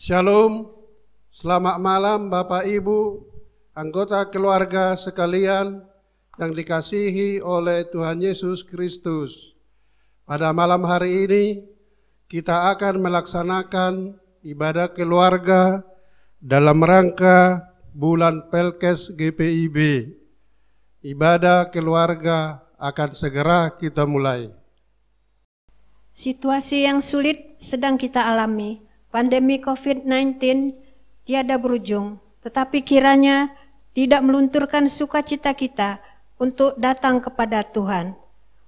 Shalom, selamat malam Bapak Ibu, anggota keluarga sekalian yang dikasihi oleh Tuhan Yesus Kristus. Pada malam hari ini kita akan melaksanakan ibadah keluarga dalam rangka bulan Pelkes GPIB. Ibadah keluarga akan segera kita mulai. Situasi yang sulit sedang kita alami. Pandemi COVID-19 tiada berujung, tetapi kiranya tidak melunturkan sukacita kita untuk datang kepada Tuhan.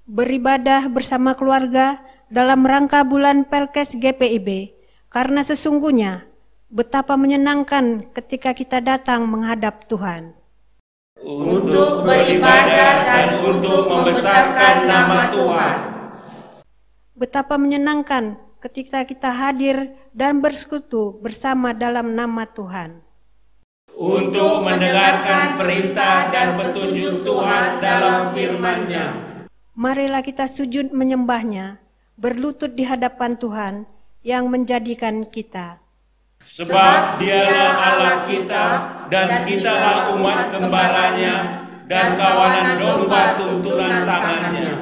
Beribadah bersama keluarga dalam rangka bulan Pelkes GPIB, karena sesungguhnya betapa menyenangkan ketika kita datang menghadap Tuhan. Untuk beribadah dan untuk membesarkan nama Tuhan. Betapa menyenangkan ketika kita hadir dan bersekutu bersama dalam nama Tuhan. Untuk mendengarkan perintah dan petunjuk Tuhan dalam firman-Nya. Marilah kita sujud menyembahnya, berlutut di hadapan Tuhan yang menjadikan kita. Sebab Dialah Allah kita dan kitalah umat gembalanya dan kawanan domba tuntunan tangannya.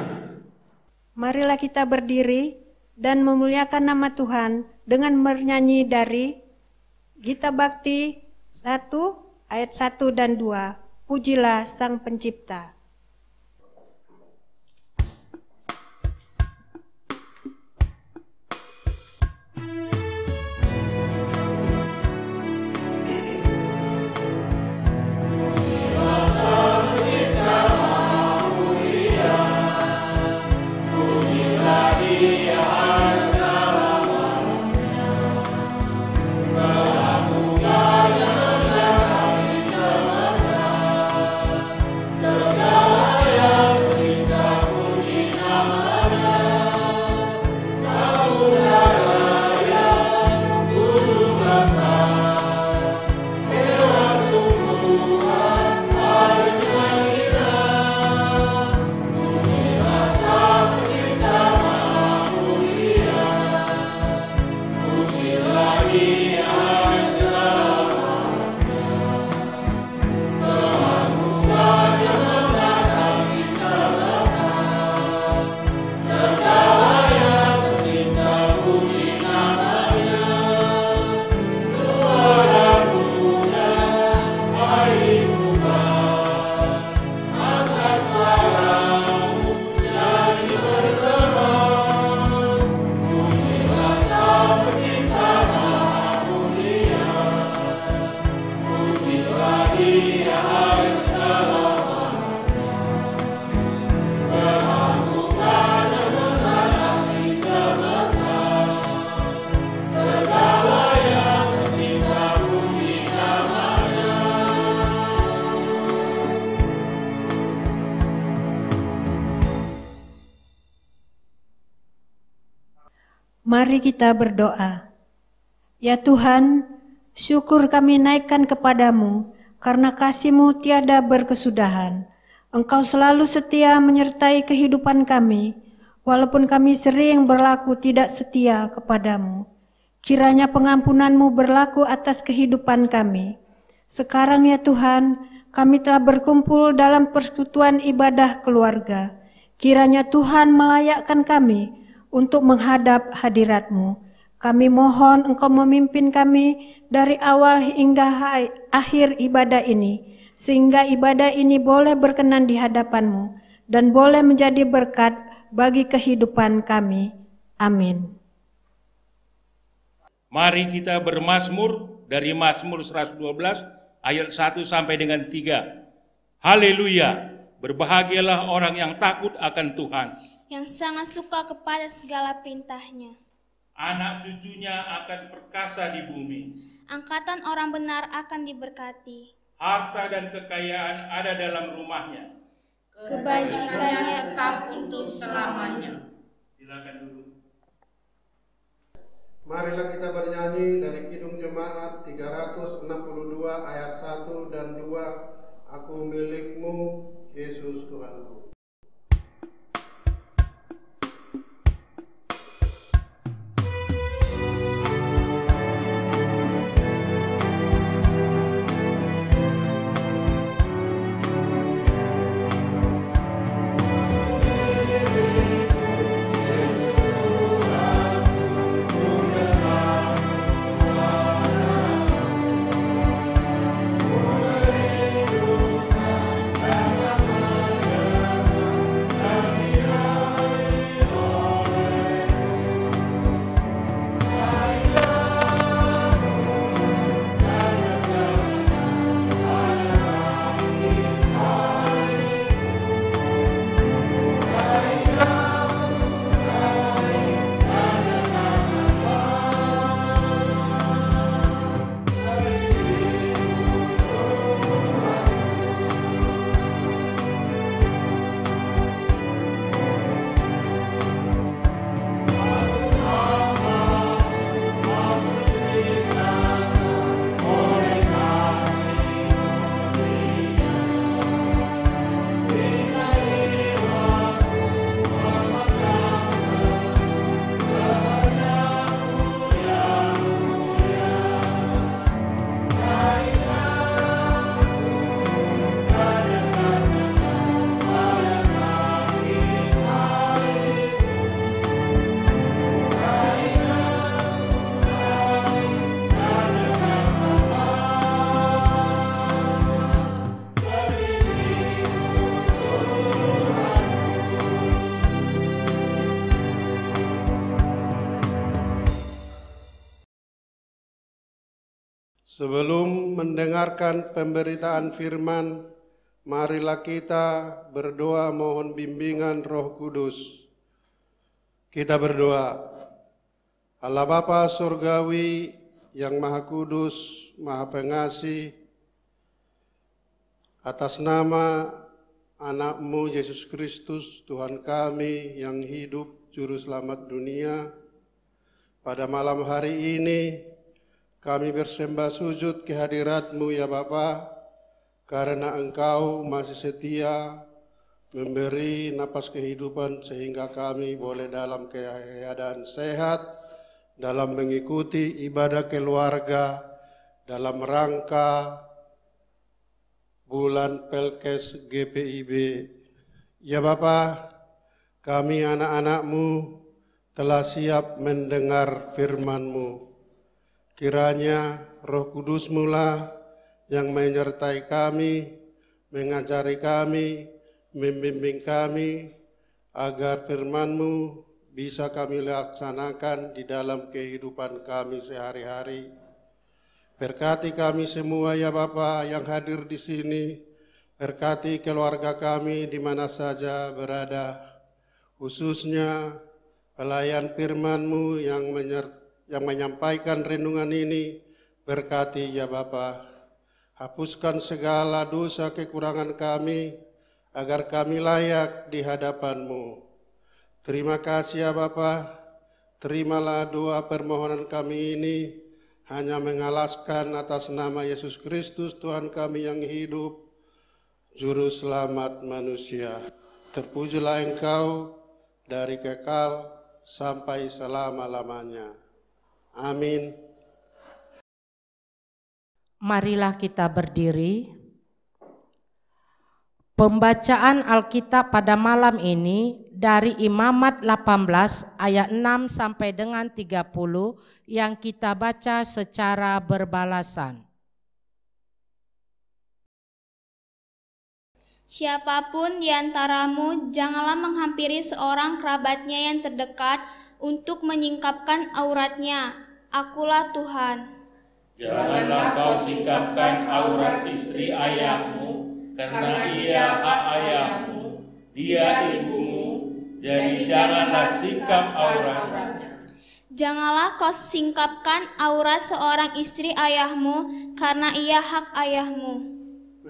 Marilah kita berdiri dan memuliakan nama Tuhan dengan bernyanyi dari Gita Bakti 1 ayat 1 dan 2. Pujilah Sang Pencipta. Mari kita berdoa. Ya Tuhan, syukur kami naikkan kepadamu, karena kasih-Mu tiada berkesudahan. Engkau selalu setia menyertai kehidupan kami, walaupun kami sering berlaku tidak setia kepadamu. Kiranya pengampunan-Mu berlaku atas kehidupan kami. Sekarang ya Tuhan, kami telah berkumpul dalam persekutuan ibadah keluarga. Kiranya Tuhan melayakkan kami untuk menghadap hadirat-Mu. Kami mohon Engkau memimpin kami dari awal hingga akhir ibadah ini, sehingga ibadah ini boleh berkenan di hadapan-Mu dan boleh menjadi berkat bagi kehidupan kami. Amin. Mari kita bermazmur dari Mazmur 112 ayat 1 sampai dengan 3. Haleluya, berbahagialah orang yang takut akan Tuhan, yang sangat suka kepada segala perintah-Nya. Anak cucunya akan perkasa di bumi. Angkatan orang benar akan diberkati. Harta dan kekayaan ada dalam rumahnya. Kebajikannya tetap untuk selamanya. Silakan dulu. Marilah kita bernyanyi dari Kidung Jemaat 362 ayat 1 dan 2. Aku milik-Mu, Yesus Tuhanku. Sebelum mendengarkan pemberitaan firman, marilah kita berdoa mohon bimbingan Roh Kudus. Kita berdoa. Allah Bapa Surgawi yang Maha Kudus, Maha Pengasih, atas nama Anak-Mu Yesus Kristus, Tuhan kami yang hidup, Juru Selamat dunia, pada malam hari ini kami bersembah sujud kehadirat-Mu ya Bapa, karena Engkau masih setia memberi napas kehidupan sehingga kami boleh dalam keadaan sehat, dalam mengikuti ibadah keluarga, dalam rangka bulan Pelkes GPIB. Ya Bapa, kami anak-anak-Mu telah siap mendengar firman-Mu. Kiranya Roh Kudus-Mu lah yang menyertai kami, mengajari kami, membimbing kami, agar firman-Mu bisa kami laksanakan di dalam kehidupan kami sehari-hari. Berkati kami semua ya Bapa yang hadir di sini, berkati keluarga kami di mana saja berada, khususnya pelayan firman-Mu yang menyampaikan renungan ini, berkati ya Bapa. Hapuskan segala dosa kekurangan kami, agar kami layak di hadapan-Mu. Terima kasih ya Bapa, terimalah doa permohonan kami ini, hanya mengalaskan atas nama Yesus Kristus, Tuhan kami yang hidup, Juru Selamat manusia. Terpujilah Engkau dari kekal sampai selama-lamanya. Amin. Marilah kita berdiri. Pembacaan Alkitab pada malam ini dari Imamat 18 ayat 6 sampai dengan 30 yang kita baca secara berbalasan. Siapapun di antaramu janganlah menghampiri seorang kerabatnya yang terdekat untuk menyingkapkan auratnya. Akulah Tuhan. Janganlah kau singkapkan aurat istri ayahmu, karena ia hak ayahmu, dia ibumu, jadi janganlah singkap auratnya. Janganlah kau singkapkan aurat seorang istri ayahmu, karena ia hak ayahmu.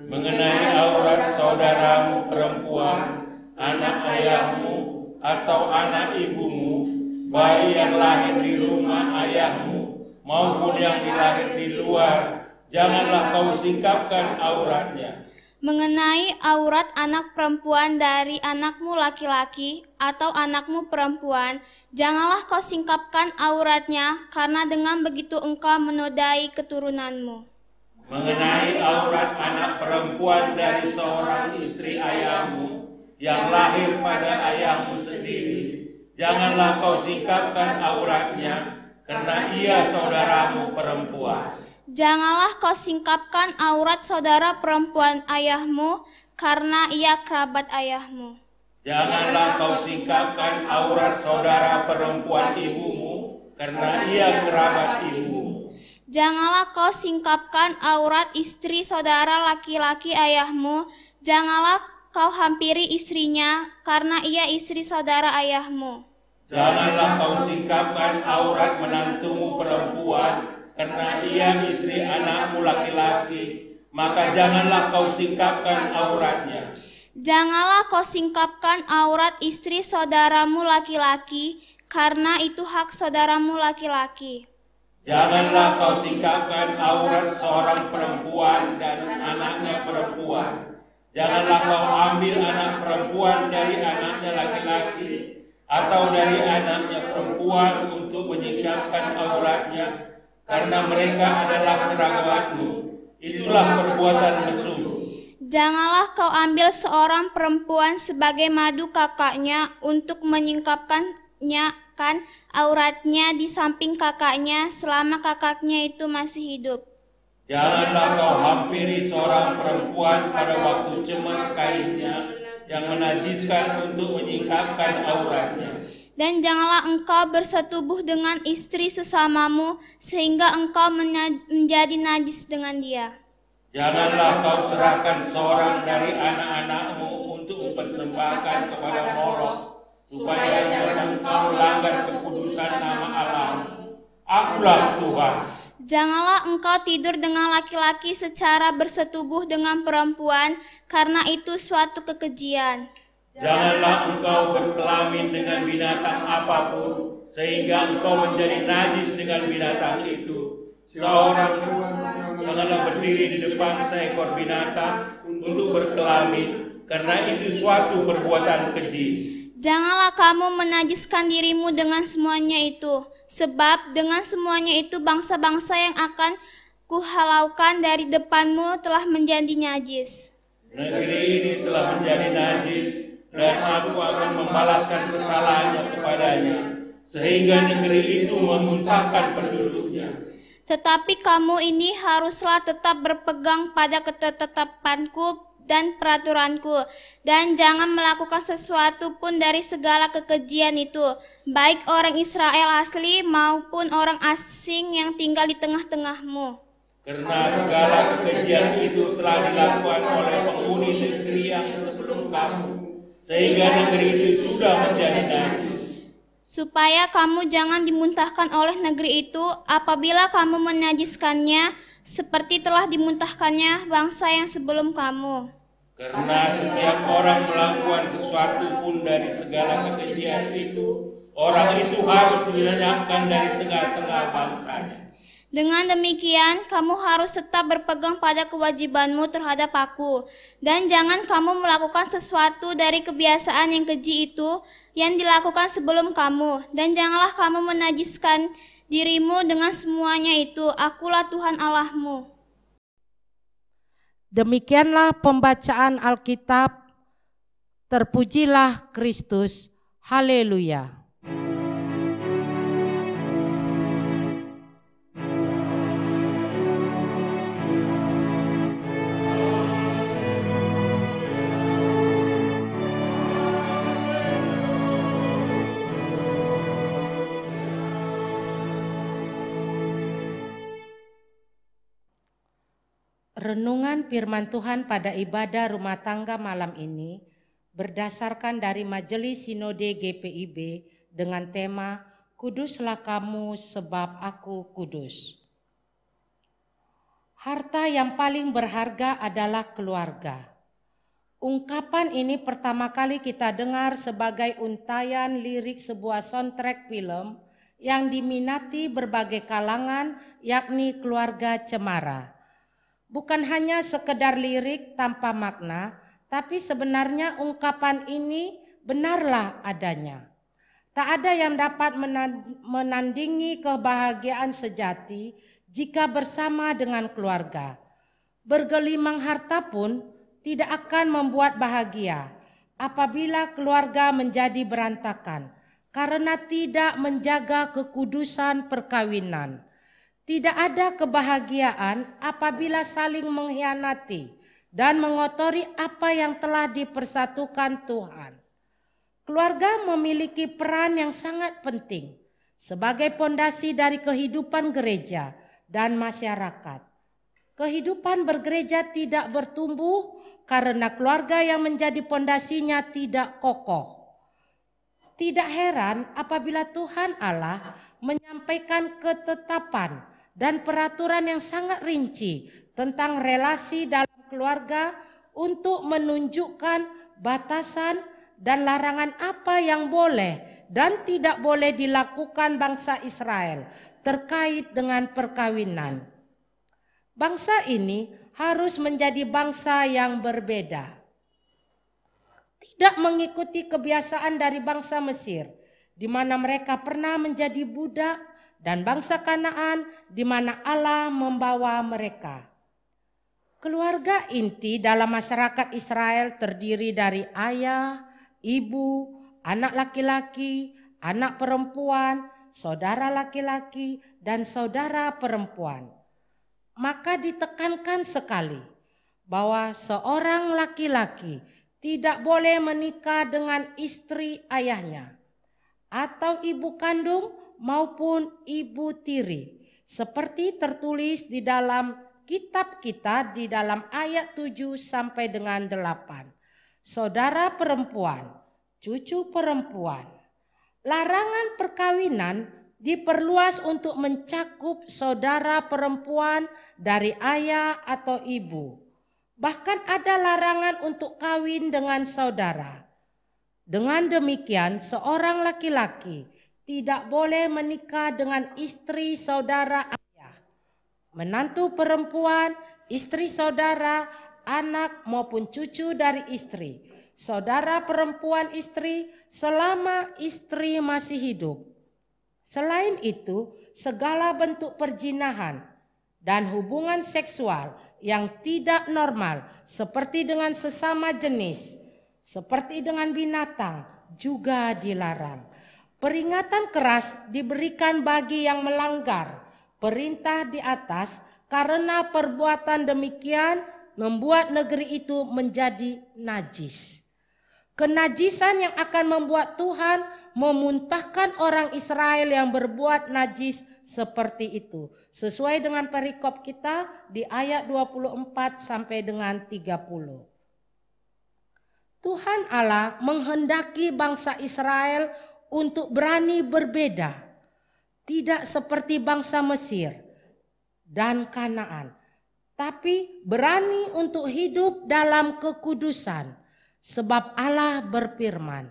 Mengenai aurat saudaramu perempuan, anak ayahmu, atau anak ibumu, bayi yang lahir di rumah ayahmu, maupun yang dilahir di luar, janganlah kau singkapkan auratnya. Mengenai aurat anak perempuan dari anakmu laki-laki atau anakmu perempuan, janganlah kau singkapkan auratnya, karena dengan begitu engkau menodai keturunanmu. Mengenai aurat anak perempuan dari seorang istri ayahmu yang lahir pada ayahmu sendiri, janganlah kau singkapkan auratnya, karena ia saudaramu perempuan. Janganlah kau singkapkan aurat saudara perempuan ayahmu, karena ia kerabat ayahmu. Janganlah kau singkapkan aurat saudara perempuan ibumu, karena ia kerabat ibumu. Janganlah kau singkapkan aurat istri saudara laki-laki ayahmu, janganlah kau hampiri istrinya, karena ia istri saudara ayahmu. Janganlah kau singkapkan aurat menantumu perempuan, karena ia istri anakmu laki-laki, maka janganlah kau singkapkan auratnya. Janganlah kau singkapkan aurat istri saudaramu laki-laki, karena itu hak saudaramu laki-laki. Janganlah kau singkapkan aurat seorang perempuan dan anaknya perempuan. Janganlah kau ambil anak perempuan dari anaknya laki-laki atau dari anaknya perempuan untuk menyingkapkan auratnya, karena mereka adalah kerabatmu. Itulah perbuatan mesum. Janganlah kau ambil seorang perempuan sebagai madu kakaknya untuk menyingkapkannya auratnya di samping kakaknya selama kakaknya itu masih hidup. Janganlah kau hampiri seorang perempuan pada waktu cemar kainnya yang menajiskan untuk menyingkapkan auratnya. Dan janganlah engkau bersetubuh dengan istri sesamamu, sehingga engkau menjadi najis dengan dia. Janganlah kau serahkan seorang dari anak-anakmu untuk mempersembahkan kepada Molok, supaya jangan engkau melanggar kekudusan nama Allahmu. Akulah Tuhan. Janganlah engkau tidur dengan laki-laki secara bersetubuh dengan perempuan, karena itu suatu kekejian. Janganlah engkau berkelamin dengan binatang apapun, sehingga engkau menjadi najis dengan binatang itu. Seorang janganlah berdiri di depan seekor binatang untuk berkelamin, karena itu suatu perbuatan keji. Janganlah kamu menajiskan dirimu dengan semuanya itu, sebab dengan semuanya itu bangsa-bangsa yang akan kuhalaukan dari depanmu telah menjadi najis. Negeri ini telah menjadi najis, dan aku akan membalaskan kesalahannya kepadanya, sehingga negeri itu memuntahkan penduduknya. Tetapi kamu ini haruslah tetap berpegang pada ketetapanku dan peraturanku, dan jangan melakukan sesuatu pun dari segala kekejian itu, baik orang Israel asli maupun orang asing yang tinggal di tengah-tengahmu. Karena segala kekejian itu telah dilakukan oleh penghuni negeri yang sebelum kamu, sehingga negeri itu sudah menjadi najis. Supaya kamu jangan dimuntahkan oleh negeri itu apabila kamu menajiskannya, seperti telah dimuntahkannya bangsa yang sebelum kamu. Karena setiap orang melakukan sesuatu pun dari segala kekejian itu, orang itu harus dilenyapkan dari tengah-tengah bangsanya. Dengan demikian, kamu harus tetap berpegang pada kewajibanmu terhadap aku, dan jangan kamu melakukan sesuatu dari kebiasaan yang keji itu yang dilakukan sebelum kamu, dan janganlah kamu menajiskan dirimu dengan semuanya itu. Akulah Tuhan Allahmu. Demikianlah pembacaan Alkitab. Terpujilah Kristus. Haleluya. Renungan firman Tuhan pada ibadah rumah tangga malam ini berdasarkan dari Majelis Sinode GPIB dengan tema Kuduslah kamu sebab aku kudus. Harta yang paling berharga adalah keluarga. Ungkapan ini pertama kali kita dengar sebagai untayan lirik sebuah soundtrack film yang diminati berbagai kalangan, yakni keluarga Cemara. Bukan hanya sekedar lirik tanpa makna, tapi sebenarnya ungkapan ini benarlah adanya. Tak ada yang dapat menandingi kebahagiaan sejati jika bersama dengan keluarga. Bergelimang harta pun tidak akan membuat bahagia apabila keluarga menjadi berantakan karena tidak menjaga kekudusan perkawinan. Tidak ada kebahagiaan apabila saling mengkhianati dan mengotori apa yang telah dipersatukan Tuhan. Keluarga memiliki peran yang sangat penting sebagai pondasi dari kehidupan gereja dan masyarakat. Kehidupan bergereja tidak bertumbuh karena keluarga yang menjadi pondasinya tidak kokoh. Tidak heran apabila Tuhan Allah menyampaikan ketetapan dan peraturan yang sangat rinci tentang relasi dalam keluarga untuk menunjukkan batasan dan larangan apa yang boleh dan tidak boleh dilakukan bangsa Israel terkait dengan perkawinan. Bangsa ini harus menjadi bangsa yang berbeda. Tidak mengikuti kebiasaan dari bangsa Mesir, di mana mereka pernah menjadi budak, dan bangsa Kanaan di mana Allah membawa mereka. Keluarga inti dalam masyarakat Israel terdiri dari ayah, ibu, anak laki-laki, anak perempuan, saudara laki-laki, dan saudara perempuan. Maka ditekankan sekali bahwa seorang laki-laki tidak boleh menikah dengan istri ayahnya. atau ibu kandung maupun ibu tiri, seperti tertulis di dalam kitab kita di dalam ayat 7 sampai dengan 8. Saudara perempuan, cucu perempuan. Larangan perkawinan diperluas untuk mencakup saudara perempuan dari ayah atau ibu. Bahkan ada larangan untuk kawin dengan saudara. Dengan demikian, seorang laki-laki tidak boleh menikah dengan istri saudara ayah, menantu perempuan, istri saudara, anak maupun cucu dari istri, saudara perempuan istri selama istri masih hidup. Selain itu, segala bentuk perzinahan dan hubungan seksual yang tidak normal seperti dengan sesama jenis, seperti dengan binatang juga dilarang. Peringatan keras diberikan bagi yang melanggar perintah di atas karena perbuatan demikian membuat negeri itu menjadi najis. Kenajisan yang akan membuat Tuhan memuntahkan orang Israel yang berbuat najis seperti itu. Sesuai dengan perikop kita di ayat 24 sampai dengan 30. Tuhan Allah menghendaki bangsa Israel untuk berani berbeda. Tidak seperti bangsa Mesir dan Kanaan, tapi berani untuk hidup dalam kekudusan. Sebab Allah berfirman,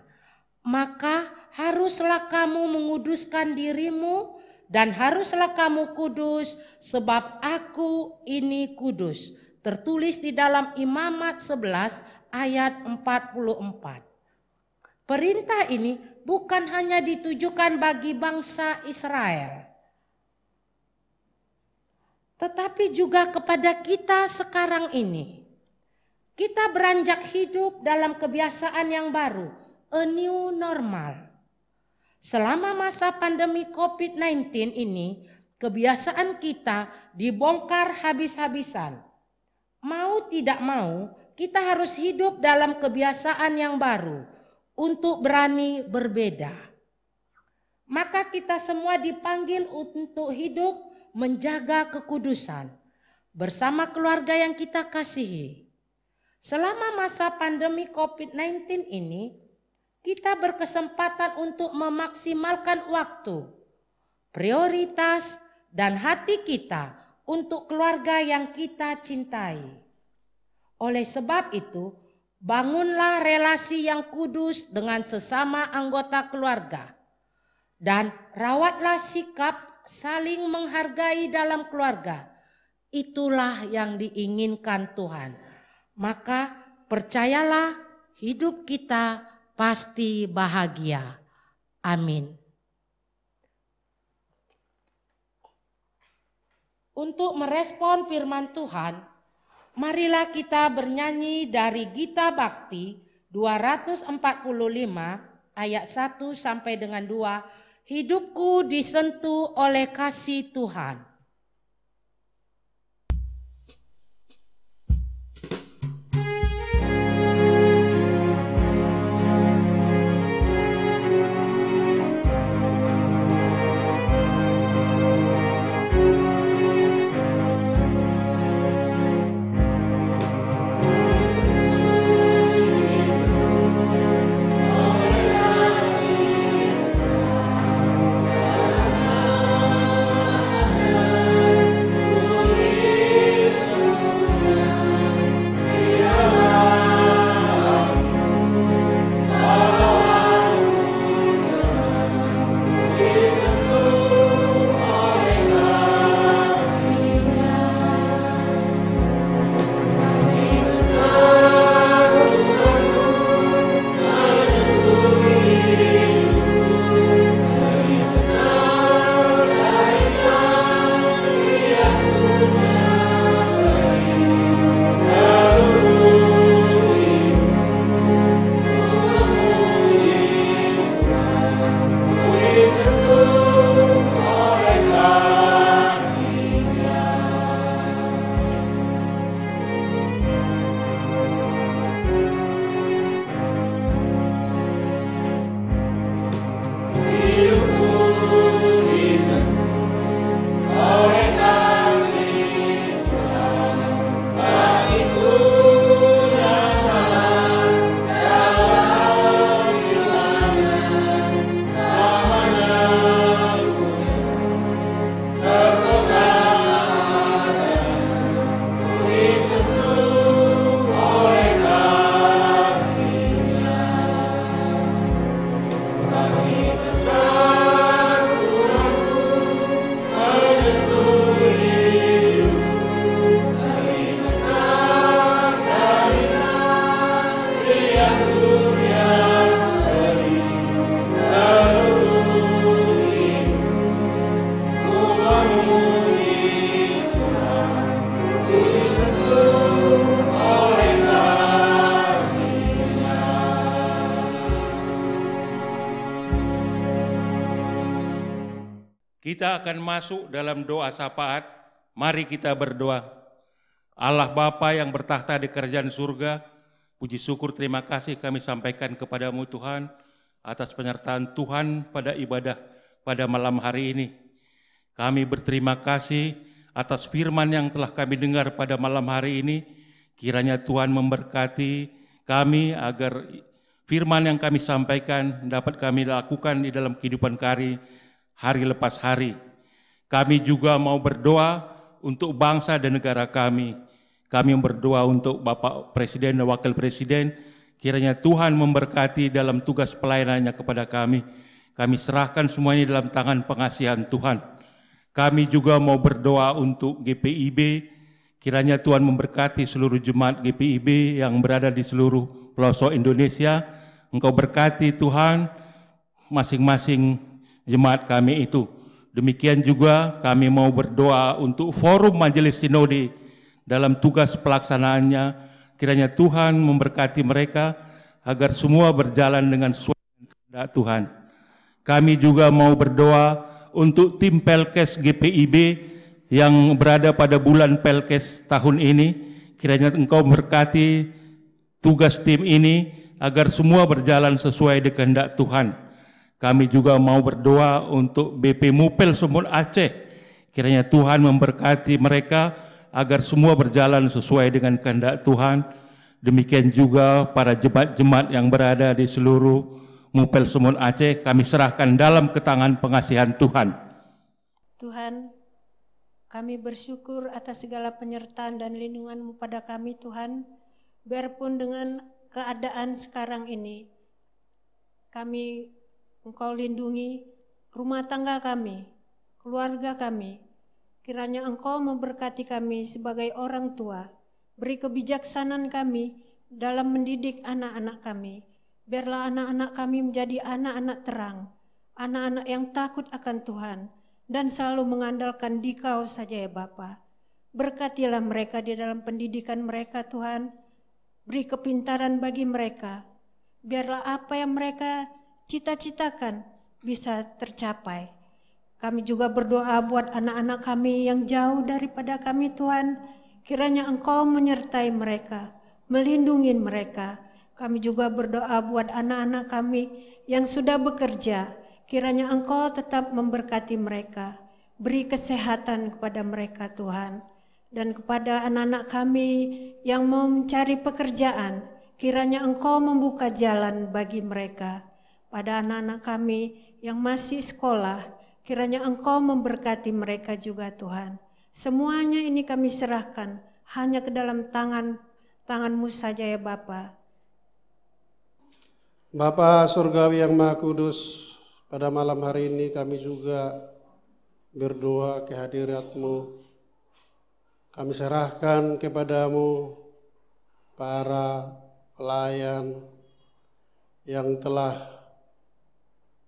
maka haruslah kamu menguduskan dirimu dan haruslah kamu kudus sebab aku ini kudus. Tertulis di dalam Imamat 11 ayat 44. Perintah ini bukan hanya ditujukan bagi bangsa Israel, tetapi juga kepada kita sekarang ini. Kita beranjak hidup dalam kebiasaan yang baru, a new normal. Selama masa pandemi COVID-19 ini, kebiasaan kita dibongkar habis-habisan. Mau tidak mau, kita harus hidup dalam kebiasaan yang baru untuk berani berbeda. Maka kita semua dipanggil untuk hidup menjaga kekudusan bersama keluarga yang kita kasihi. Selama masa pandemi COVID-19 ini, kita berkesempatan untuk memaksimalkan waktu, prioritas, dan hati kita untuk keluarga yang kita cintai. Oleh sebab itu, bangunlah relasi yang kudus dengan sesama anggota keluarga, dan rawatlah sikap saling menghargai dalam keluarga. Itulah yang diinginkan Tuhan. Maka percayalah, hidup kita pasti bahagia. Amin. Untuk merespon firman Tuhan, marilah kita bernyanyi dari Gita Bakti 245 ayat 1 sampai dengan 2. Hidupku disentuh oleh kasih Tuhan. Oh Kita akan masuk dalam doa syafaat. Mari kita berdoa. Allah Bapa yang bertahta di kerajaan surga, puji syukur terima kasih kami sampaikan kepadamu Tuhan atas penyertaan Tuhan pada ibadah pada malam hari ini. Kami berterima kasih atas firman yang telah kami dengar pada malam hari ini. Kiranya Tuhan memberkati kami agar firman yang kami sampaikan dapat kami lakukan di dalam kehidupan kami hari lepas hari. Kami juga mau berdoa untuk bangsa dan negara kami. Kami berdoa untuk Bapak Presiden dan Wakil Presiden. Kiranya Tuhan memberkati dalam tugas pelayanannya kepada kami. Kami serahkan semuanya dalam tangan pengasihan Tuhan. Kami juga mau berdoa untuk GPIB. Kiranya Tuhan memberkati seluruh jemaat GPIB yang berada di seluruh pelosok Indonesia. Engkau berkati Tuhan masing-masing jemaat kami itu. Demikian juga kami mau berdoa untuk forum Majelis Sinode dalam tugas pelaksanaannya. Kiranya Tuhan memberkati mereka agar semua berjalan dengan sesuai kehendak Tuhan. Kami juga mau berdoa untuk tim Pelkes GPIB yang berada pada bulan Pelkes tahun ini. Kiranya Engkau memberkati tugas tim ini agar semua berjalan sesuai dengan kehendak Tuhan. Kami juga mau berdoa untuk BP Mupel Sumut Aceh. Kiranya Tuhan memberkati mereka agar semua berjalan sesuai dengan kehendak Tuhan. Demikian juga para jemaat-jemaat yang berada di seluruh Mupel Sumut Aceh, kami serahkan dalam ketangan pengasihan Tuhan. Tuhan, kami bersyukur atas segala penyertaan dan lindungan-Mu pada kami Tuhan. Biarpun dengan keadaan sekarang ini, Engkau lindungi rumah tangga kami, keluarga kami. Kiranya Engkau memberkati kami sebagai orang tua. Beri kebijaksanaan kami dalam mendidik anak-anak kami. Biarlah anak-anak kami menjadi anak-anak terang, anak-anak yang takut akan Tuhan, dan selalu mengandalkan Dikau saja ya Bapa. Berkatilah mereka di dalam pendidikan mereka Tuhan. Beri kepintaran bagi mereka. Biarlah apa yang mereka cita-citakan bisa tercapai. Kami juga berdoa buat anak-anak kami yang jauh daripada kami Tuhan. Kiranya Engkau menyertai mereka, melindungi mereka. Kami juga berdoa buat anak-anak kami yang sudah bekerja. Kiranya Engkau tetap memberkati mereka. Beri kesehatan kepada mereka Tuhan. Dan kepada anak-anak kami yang mau mencari pekerjaan, kiranya Engkau membuka jalan bagi mereka. Pada anak-anak kami yang masih sekolah, kiranya Engkau memberkati mereka juga Tuhan. Semuanya ini kami serahkan hanya ke dalam tangan-Mu saja ya Bapa. Bapa Surgawi yang Maha Kudus, pada malam hari ini kami juga berdoa kehadirat-Mu. Kami serahkan kepadamu para pelayan yang telah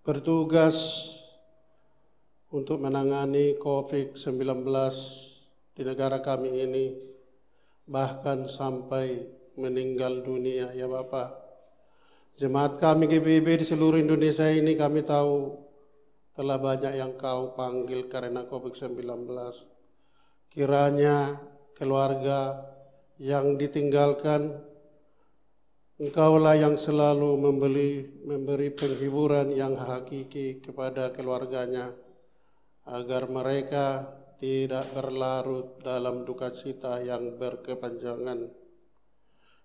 bertugas untuk menangani COVID-19 di negara kami ini, bahkan sampai meninggal dunia ya Bapak. Jemaat kami GPIB di seluruh Indonesia ini kami tahu telah banyak yang Kau panggil karena COVID-19. Kiranya keluarga yang ditinggalkan, Engkaulah yang selalu memberi penghiburan yang hakiki kepada keluarganya, agar mereka tidak berlarut dalam duka cita yang berkepanjangan.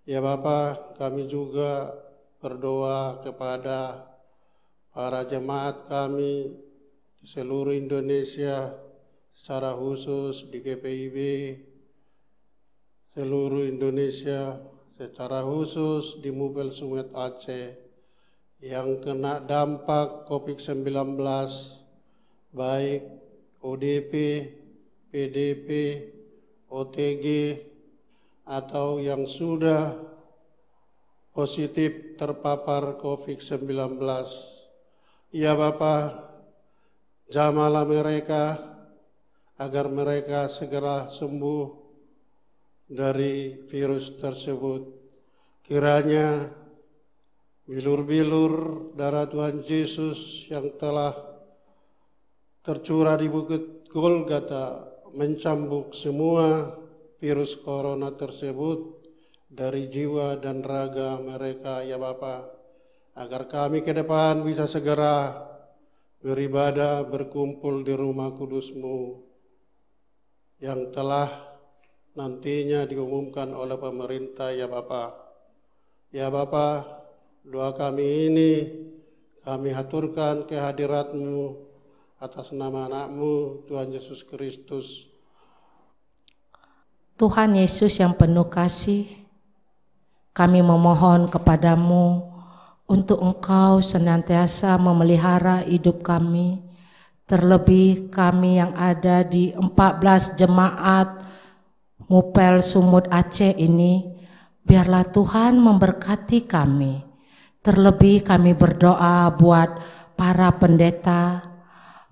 Ya Bapa, kami juga berdoa kepada para jemaat kami di seluruh Indonesia, secara khusus di GPIB, seluruh Indonesia, secara khusus di Mupel Sumut Aceh yang kena dampak COVID-19, baik ODP, PDP, OTG, atau yang sudah positif terpapar COVID-19. Ya Bapak, jamahlah mereka agar mereka segera sembuh dari virus tersebut. Kiranya bilur-bilur darah Tuhan Yesus yang telah tercurah di Bukit Golgota mencambuk semua virus corona tersebut dari jiwa dan raga mereka ya Bapa, agar kami ke depan bisa segera beribadah berkumpul di rumah kudus-Mu yang telah nantinya diumumkan oleh pemerintah ya Bapa. Ya Bapa, doa kami ini kami haturkan kehadirat-Mu atas nama anak-Mu Tuhan Yesus Kristus. Tuhan Yesus yang penuh kasih, kami memohon kepadamu untuk Engkau senantiasa memelihara hidup kami, terlebih kami yang ada di 14 jemaat Mupel Sumut Aceh ini, biarlah Tuhan memberkati kami. Terlebih kami berdoa buat para pendeta,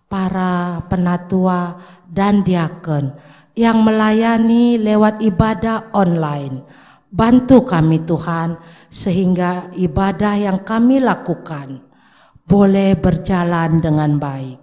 para penatua dan diaken yang melayani lewat ibadah online. Bantu kami Tuhan, sehingga ibadah yang kami lakukan boleh berjalan dengan baik.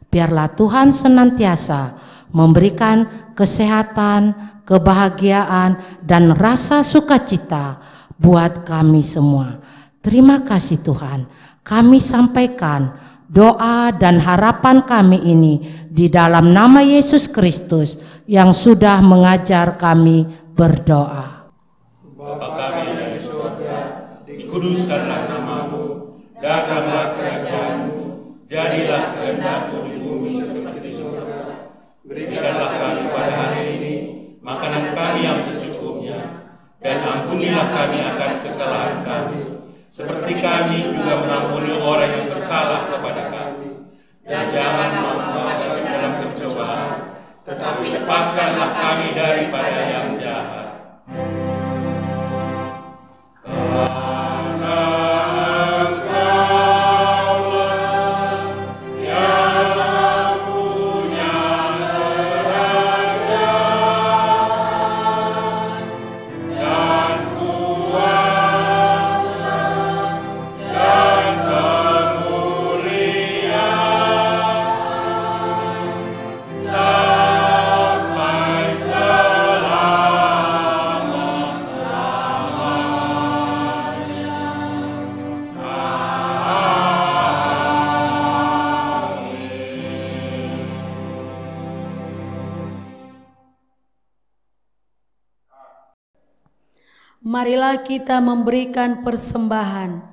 Biarlah Tuhan senantiasa memberikan kesehatan, kebahagiaan, dan rasa sukacita buat kami semua. Terima kasih Tuhan, kami sampaikan doa dan harapan kami ini di dalam nama Yesus Kristus yang sudah mengajar kami berdoa. Bapa kami yang di surga, dikuduskanlah nama-Mu, datanglah kerajaan-Mu, jadilah kehendak-Mu di bumi seperti di surga. Berikanlah kami pada hari ini makanan kami yang secukupnya, dan ampunilah kami atas kesalahan kami, seperti kami juga mengampuni orang yang bersalah kepada kami. Dan jangan membawa kami dalam pencobaan, tetapi lepaskanlah kami daripada yang jahat. Marilah kita memberikan persembahan.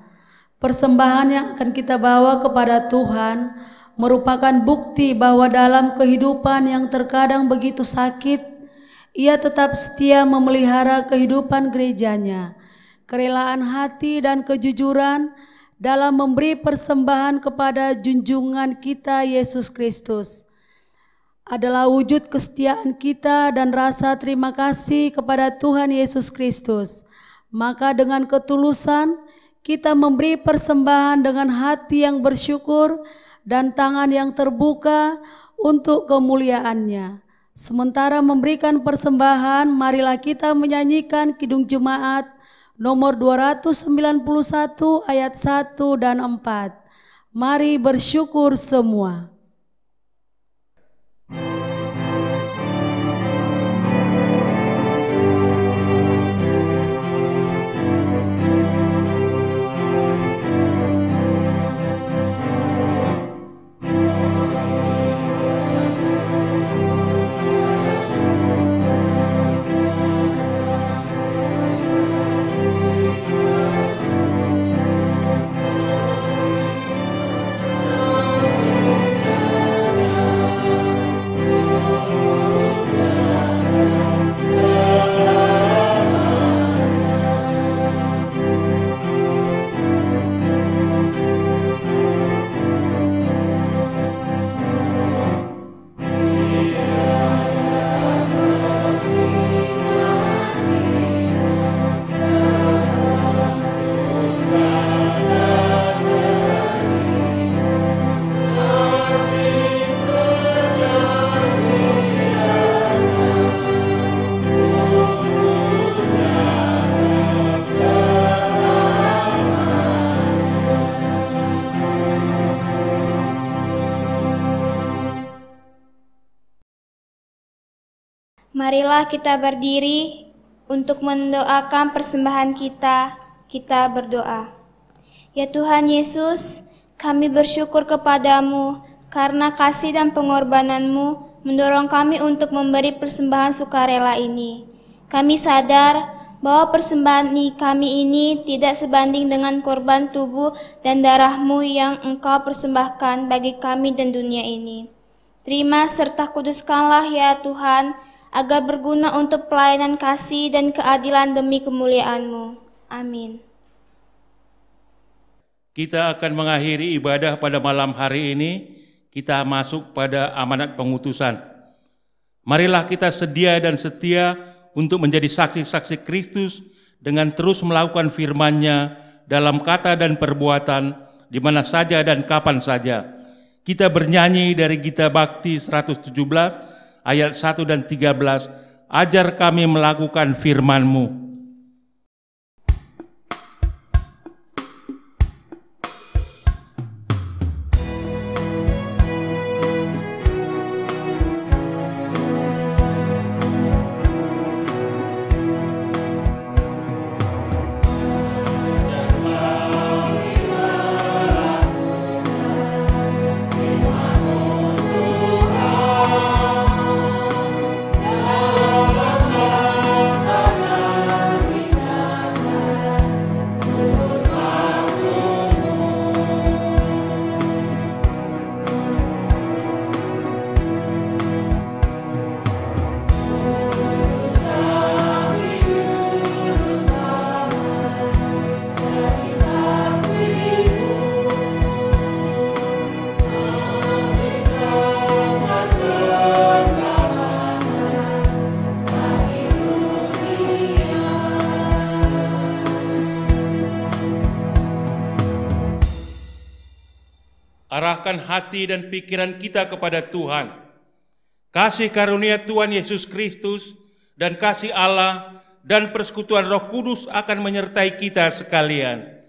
Persembahan yang akan kita bawa kepada Tuhan merupakan bukti bahwa dalam kehidupan yang terkadang begitu sakit, Ia tetap setia memelihara kehidupan gerejanya. Kerelaan hati dan kejujuran dalam memberi persembahan kepada junjungan kita Yesus Kristus adalah wujud kesetiaan kita dan rasa terima kasih kepada Tuhan Yesus Kristus. Maka dengan ketulusan kita memberi persembahan dengan hati yang bersyukur dan tangan yang terbuka untuk kemuliaan-Nya. Sementara memberikan persembahan, marilah kita menyanyikan Kidung Jemaat nomor 291 ayat 1 dan 4. Mari bersyukur semua. Amen. Marilah kita berdiri untuk mendoakan persembahan kita. Kita berdoa. Ya Tuhan Yesus, kami bersyukur kepadamu karena kasih dan pengorbananmu mendorong kami untuk memberi persembahan sukarela ini. Kami sadar bahwa persembahan kami ini tidak sebanding dengan korban tubuh dan darahmu yang Engkau persembahkan bagi kami dan dunia ini. Terima serta kuduskanlah ya Tuhan, agar berguna untuk pelayanan kasih dan keadilan demi kemuliaan-Mu. Amin. Kita akan mengakhiri ibadah pada malam hari ini. Kita masuk pada amanat pengutusan. Marilah kita sedia dan setia untuk menjadi saksi-saksi Kristus dengan terus melakukan firman-Nya dalam kata dan perbuatan di mana saja dan kapan saja. Kita bernyanyi dari Gita Bakti 117 ayat 1 dan 13. Ajar kami melakukan firman-Mu. Arahkan hati dan pikiran kita kepada Tuhan. Kasih karunia Tuhan Yesus Kristus dan kasih Allah dan persekutuan Roh Kudus akan menyertai kita sekalian.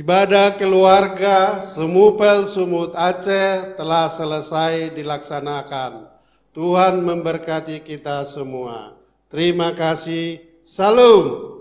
Ibadah keluarga Semupel Sumut Aceh telah selesai dilaksanakan. Tuhan memberkati kita semua. Terima kasih. Salam.